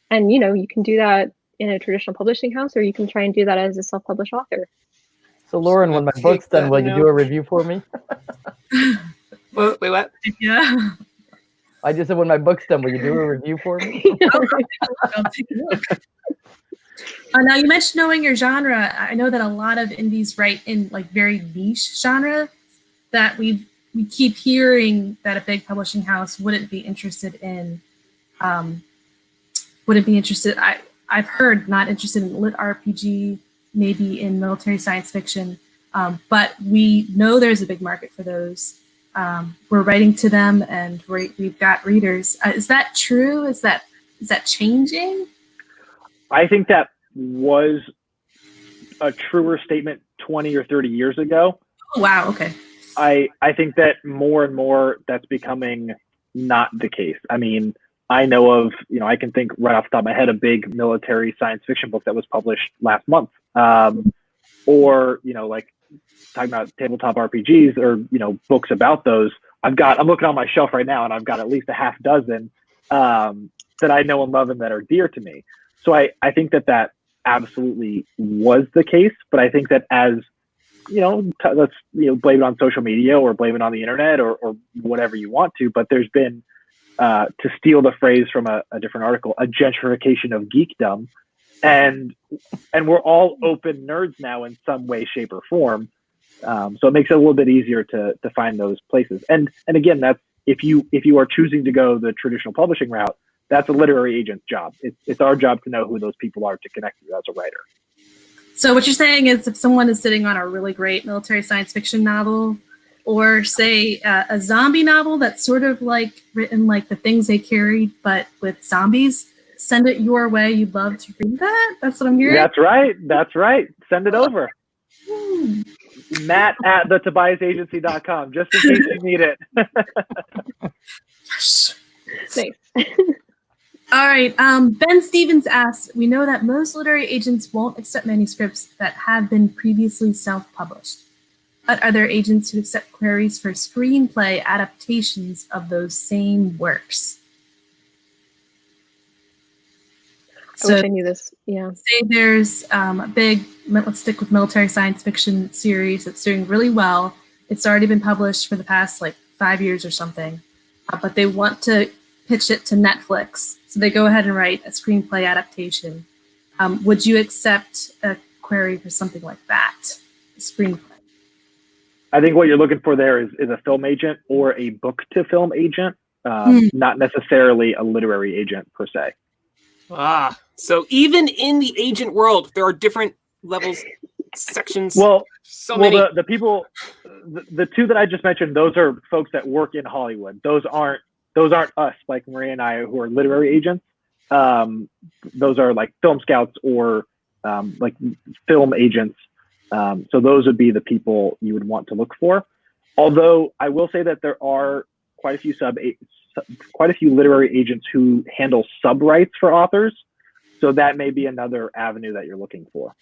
And, you can do that in a traditional publishing house, or you can try and do that as a self-published author. So Lauren, when my book's done, will you do a review for me? Wait, what? Yeah. I just said when my book's done, will you do a review for me? I'll take a look. Now you mentioned knowing your genre. I know that a lot of indies write in like very niche genre that we keep hearing that a big publishing house wouldn't be interested in. I've heard not interested in lit RPG, maybe in military science fiction, but we know there's a big market for those. We're writing to them, and we've got readers. Is that true? Is that changing? I think that was a truer statement 20 or 30 years ago. Oh, wow. Okay. I think that more and more that's becoming not the case. I mean, I know of, I can think right off the top of my head, a big military science fiction book that was published last month. Or, like talking about tabletop RPGs or, books about those. I'm looking on my shelf right now and I've got at least a half dozen that I know and love and that are dear to me. So I think that absolutely was the case, but I think that as, let's, blame it on social media or blame it on the internet or whatever you want to, but there's been, to steal the phrase from a different article, a gentrification of geekdom. And we're all open nerds now in some way, shape, or form. So it makes it a little bit easier to find those places. And again, that's if you are choosing to go the traditional publishing route, that's a literary agent's job. It's our job to know who those people are to connect you as a writer. So what you're saying is if someone is sitting on a really great military science fiction novel, or say a zombie novel that's sort of like written like The Things They Carried, but with zombies, send it your way. You'd love to read that? That's what I'm hearing? That's right. Send it over. Matt at thetobiasagency.com, just in case you need it. Yes. Nice. All right. Ben Stevens asks, we know that most literary agents won't accept manuscripts that have been previously self-published. But are there agents who accept queries for screenplay adaptations of those same works? I wish I knew this. Yeah. Say there's a big, let's stick with military science fiction series that's doing really well. It's already been published for the past 5 years or something, but they want to pitch it to Netflix. So they go ahead and write a screenplay adaptation. Would you accept a query for something like that, a screenplay? I think what you're looking for there is a film agent or a book to film agent, not necessarily a literary agent per se. So even in the agent world, there are different levels, sections. Well, many. The people, the two that I just mentioned, those are folks that work in Hollywood. Those aren't us, like Maria and I, who are literary agents. Those are like film scouts or like film agents. So those would be the people you would want to look for. Although I will say that there are quite a few literary agents who handle sub rights for authors. So that may be another avenue that you're looking for.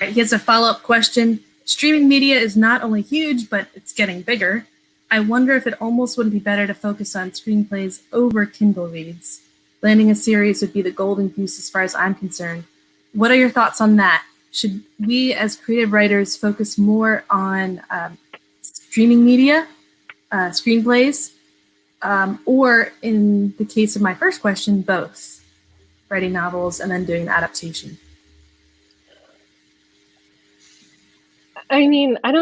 Here's a follow-up question. Streaming media is not only huge, but it's getting bigger. I wonder if it almost wouldn't be better to focus on screenplays over Kindle reads. Landing a series would be the golden goose as far as I'm concerned. What are your thoughts on that? Should we as creative writers focus more on streaming media screenplays, or in the case of my first question, both, writing novels and then doing the adaptation? I mean, I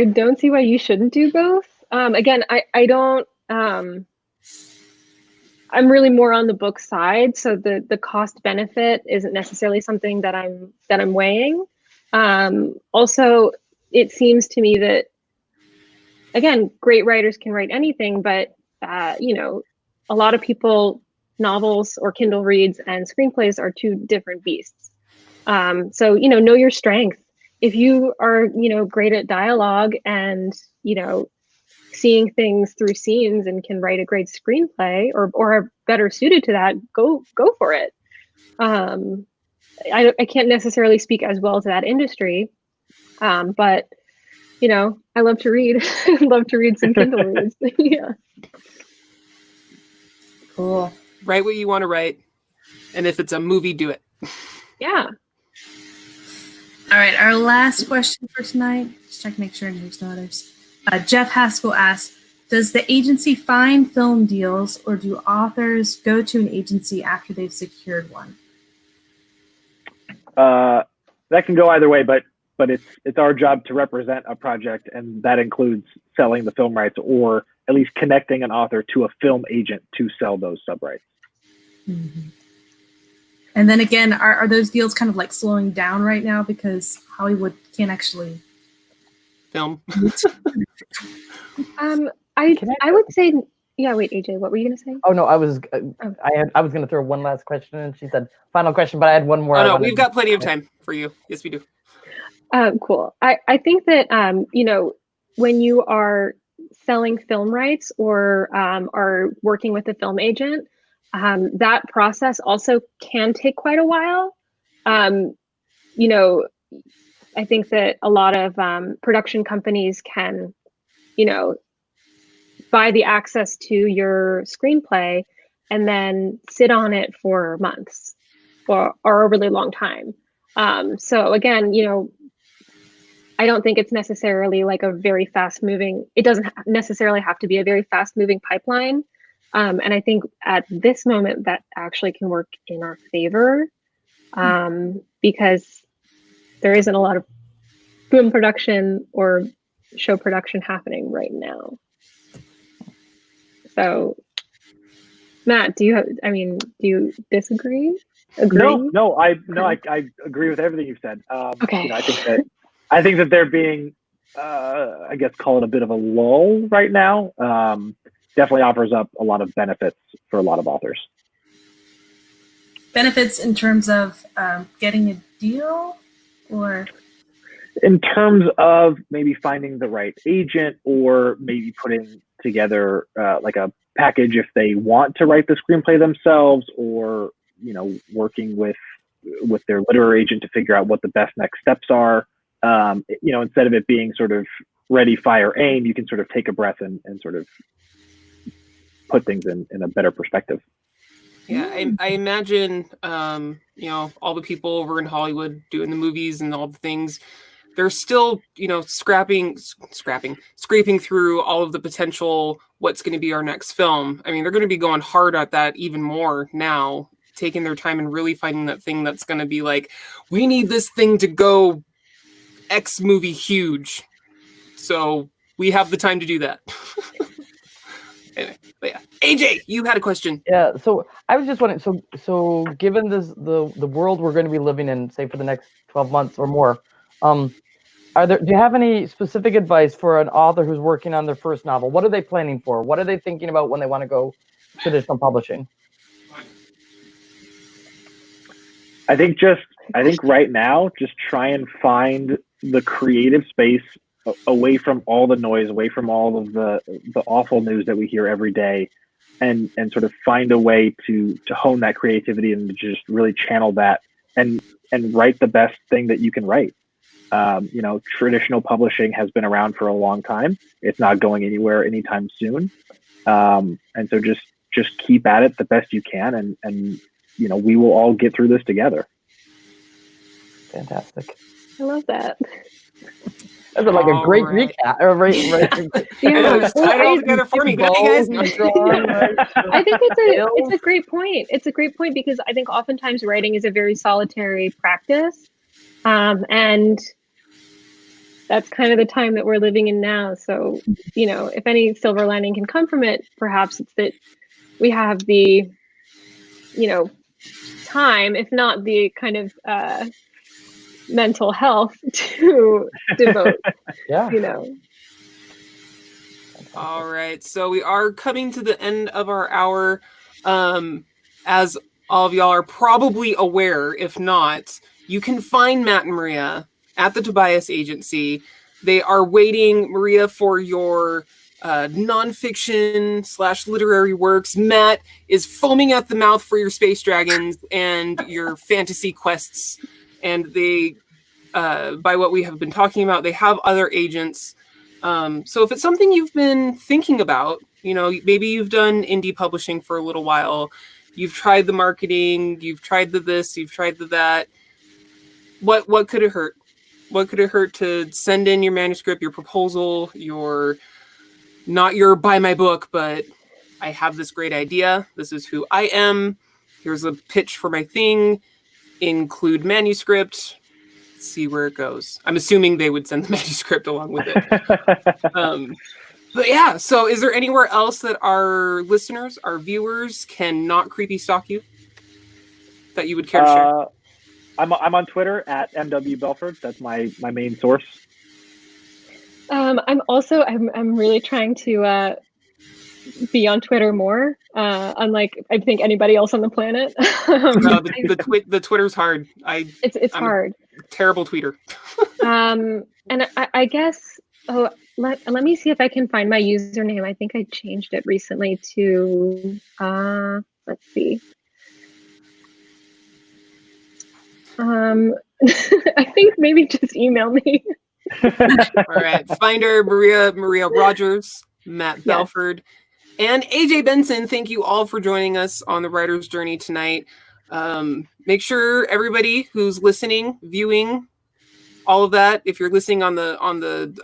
don't see why you shouldn't do both. Again, I don't. I'm really more on the book side, so the cost benefit isn't necessarily something that I'm weighing. Also, it seems to me that, again, great writers can write anything, but you know, a lot of people, novels or Kindle reads and screenplays are two different beasts. So you know your strength. If you are great at dialogue and seeing things through scenes and can write a great screenplay or are better suited to that, go for it. I can't necessarily speak as well to that industry, but I love to read. Love to read some Kindle reads. Yeah. Cool. Write what you want to write, and if it's a movie, do it. Yeah. All right, our last question for tonight. Just check to make sure there's no others. Jeff Haskell asks, does the agency find film deals, or do authors go to an agency after they've secured one? That can go either way, but it's our job to represent a project, and that includes selling the film rights or at least connecting an author to a film agent to sell those sub rights. Mm-hmm. And then again, are those deals kind of like slowing down right now because Hollywood can't actually film? I would say, yeah. Wait, AJ, what were you gonna say? Oh no, I was gonna throw one last question, and she said final question, but I had one more. Oh no, we've got plenty of time for you. Yes, we do. Cool. I think that when you are selling film rights or are working with a film agent, that process also can take quite a while. I think that a lot of production companies can, buy the access to your screenplay and then sit on it for months or a really long time. So again, I don't think it's necessarily like a very fast moving, it doesn't necessarily have to be a very fast moving pipeline. And I think at this moment that actually can work in our favor, because there isn't a lot of film production or show production happening right now. So Matt, do you disagree? Agree? No, I agree with everything you've said. Okay. I think that they're being, I guess, call it a bit of a lull right now. Definitely offers up a lot of benefits for a lot of authors. Benefits in terms of getting a deal, or? In terms of maybe finding the right agent, or maybe putting together like a package if they want to write the screenplay themselves, or working with their literary agent to figure out what the best next steps are. Instead of it being sort of ready, fire, aim, you can sort of take a breath and sort of put things in a better perspective. Yeah, I imagine, all the people over in Hollywood doing the movies and all the things, they're still, scraping through all of the potential, what's going to be our next film. I mean, they're going to be going hard at that even more now, taking their time and really finding that thing that's going to be like, we need this thing to go X movie huge. So we have the time to do that. Anyway, but yeah. AJ, you had a question. Yeah, so I was just wondering, so given this the world we're going to be living in, say for the next 12 months or more, do you have any specific advice for an author who's working on their first novel? What are they planning for? What are they thinking about when they want to go traditional publishing? I think right now, just try and find the creative space away from all the noise, away from all of the awful news that we hear every day, and sort of find a way to hone that creativity and just really channel that and write the best thing that you can write. Traditional publishing has been around for a long time. It's not going anywhere anytime soon. And so just keep at it the best you can, and we will all get through this together. Fantastic. I love that. That's like a great Alright. recap. Right. Yeah. Just tie it all together for me. Good night, guys. I think it's a great point. It's a great point because I think oftentimes writing is a very solitary practice, and that's kind of the time that we're living in now. So, if any silver lining can come from it, perhaps it's that we have the, time, if not the kind of mental health to devote. Yeah. All right, so we are coming to the end of our hour. As all of y'all are probably aware, if not, you can find Matt and Maria at the Tobias Agency. They are waiting, Maria, for your nonfiction / literary works. Matt is foaming at the mouth for your space dragons and your fantasy quests. And they, by what we have been talking about, they have other agents. So if it's something you've been thinking about, maybe you've done indie publishing for a little while, you've tried the marketing, you've tried the this, you've tried the that. What could it hurt? What could it hurt to send in your manuscript, your proposal, not your buy my book, but I have this great idea. This is who I am. Here's a pitch for my thing. Include manuscript. See where it goes. I'm assuming they would send the manuscript along with it. But yeah, so is there anywhere else that our listeners, our viewers can not creepy stalk you that you would care to share? I'm on Twitter at MW Belford. That's my main source. I'm really trying to be on Twitter more, unlike I think anybody else on the planet. No, the Twitter's hard. It's hard. Terrible tweeter. And I guess let me see if I can find my username. I think I changed it recently to let's see. I think maybe just email me. All right, find her, Maria Rogers, Matt Belford, and AJ Benson. Thank you all for joining us on the Writer's Journey tonight. Make sure everybody who's listening, viewing, all of that, if you're listening on the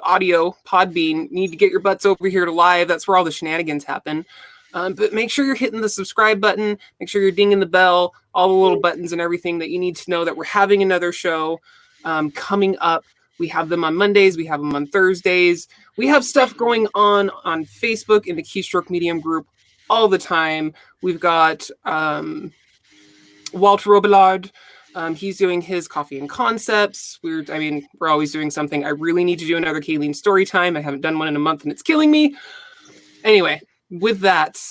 audio Podbean, need to get your butts over here to live. That's where all the shenanigans happen. But make sure you're hitting the subscribe button. Make sure you're dinging the bell, all the little buttons and everything that you need to know that we're having another show coming up. We have them on Mondays. We have them on Thursdays. We have stuff going on Facebook in the Keystroke Medium group all the time. We've got Walter Robillard. He's doing his Coffee and Concepts. We're always doing something. I really need to do another Kayleen story time. I haven't done one in a month and it's killing me. Anyway, with that,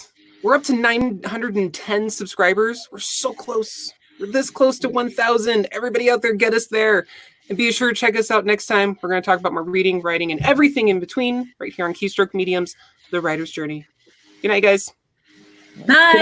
we're up to 910 subscribers. We're so close. We're this close to 1,000. Everybody out there, get us there. And be sure to check us out next time. We're going to talk about more reading, writing, and everything in between right here on Keystroke Mediums, The Writer's Journey. Good night, guys. Bye.